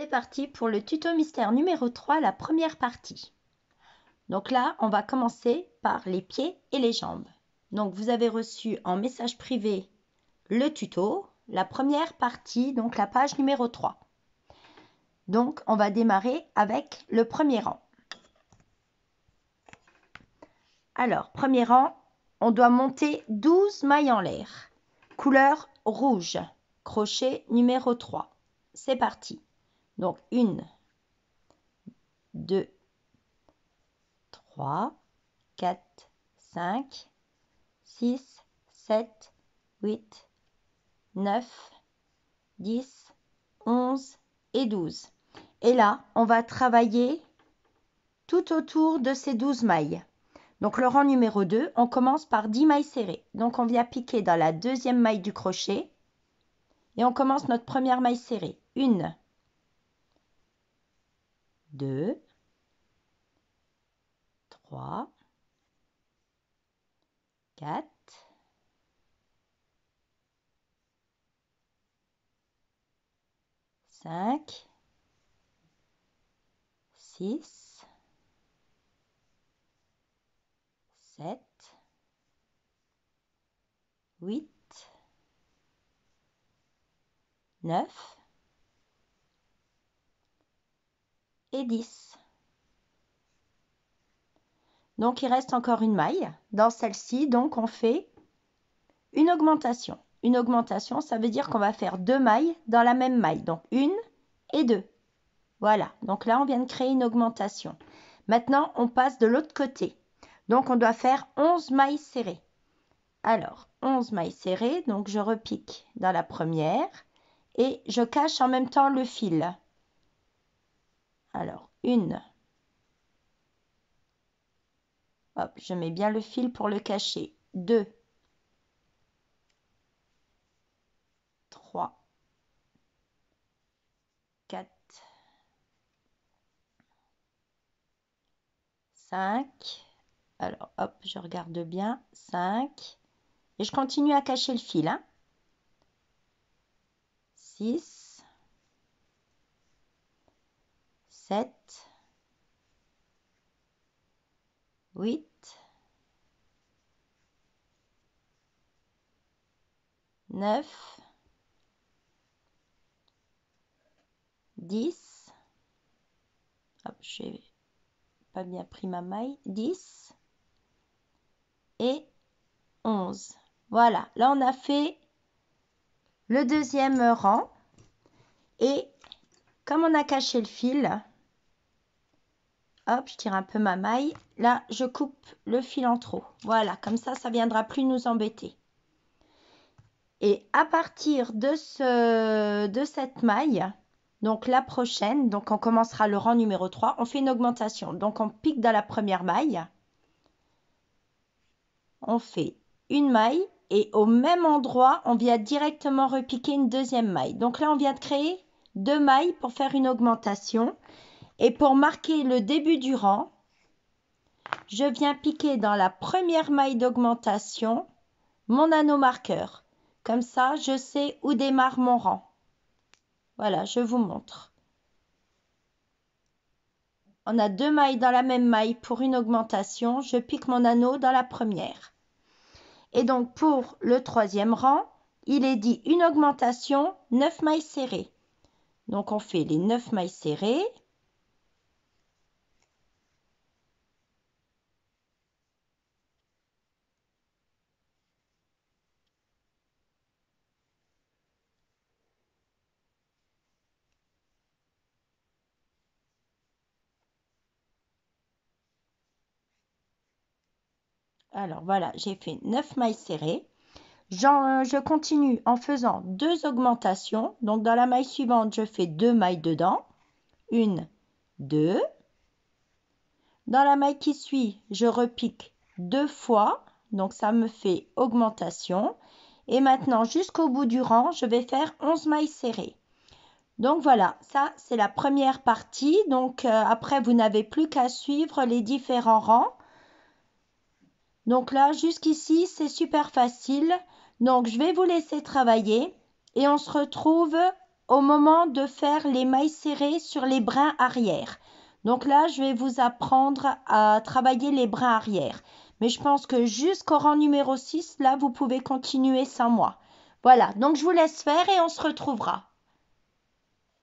C'est parti pour le tuto mystère numéro 3, la première partie. Donc là, on va commencer par les pieds et les jambes. Donc vous avez reçu en message privé le tuto, la première partie, donc la page numéro 3. Donc on va démarrer avec le premier rang. Alors, premier rang, on doit monter 12 mailles en l'air. Couleur rouge, crochet numéro 3. C'est parti. Donc 1, 2, 3, 4, 5, 6, 7, 8, 9, 10, 11 et 12. Et là, on va travailler tout autour de ces 12 mailles. Donc le rang numéro 2, on commence par 10 mailles serrées. Donc on vient piquer dans la deuxième maille du crochet et on commence notre première maille serrée. 1, 2, 3, 4, 5, 6, 7, 8, 9 et 10. Donc, il reste encore une maille. Dans celle-ci, donc, on fait une augmentation. Une augmentation, ça veut dire qu'on va faire 2 mailles dans la même maille. Donc, 1 et 2. Voilà. Donc là, on vient de créer une augmentation. Maintenant, on passe de l'autre côté. Donc, on doit faire 11 mailles serrées. Alors, 11 mailles serrées. Donc, je repique dans la première et je cache en même temps le fil. Alors, 1. Hop, je mets bien le fil pour le cacher. 2. 3, 4, 5. Alors, hop, je regarde bien. 5. Et je continue à cacher le fil. 6, 7, 8, 9, 10. Hop, je n'ai pas bien pris ma maille. 10 et 11. Voilà, là on a fait le deuxième rang. Et comme on a caché le fil, hop, je tire un peu ma maille. Là, je coupe le fil en trop. Voilà, comme ça ne viendra plus nous embêter. Et à partir de cette maille, donc la prochaine, donc on commencera le rang numéro 3, on fait une augmentation. Donc on pique dans la première maille. On fait une maille et au même endroit, on vient directement repiquer une deuxième maille. Donc là, on vient de créer 2 mailles pour faire une augmentation. Et pour marquer le début du rang, je viens piquer dans la première maille d'augmentation mon anneau marqueur. Comme ça, je sais où démarre mon rang. Voilà, je vous montre. On a 2 mailles dans la même maille pour une augmentation. Je pique mon anneau dans la première. Et donc, pour le troisième rang, il est dit une augmentation, 9 mailles serrées. Donc, on fait les 9 mailles serrées. Alors, voilà, j'ai fait 9 mailles serrées. Je continue en faisant 2 augmentations. Donc, dans la maille suivante, je fais 2 mailles dedans. 1, 2. Dans la maille qui suit, je repique 2 fois. Donc, ça me fait augmentation. Et maintenant, jusqu'au bout du rang, je vais faire 11 mailles serrées. Donc, voilà, ça, c'est la première partie. Donc, après, vous n'avez plus qu'à suivre les différents rangs. Donc là, jusqu'ici, c'est super facile. Donc, je vais vous laisser travailler et on se retrouve au moment de faire les mailles serrées sur les brins arrière. Donc là, je vais vous apprendre à travailler les brins arrière. Mais je pense que jusqu'au rang numéro 6, là, vous pouvez continuer sans moi. Voilà, donc je vous laisse faire et on se retrouvera.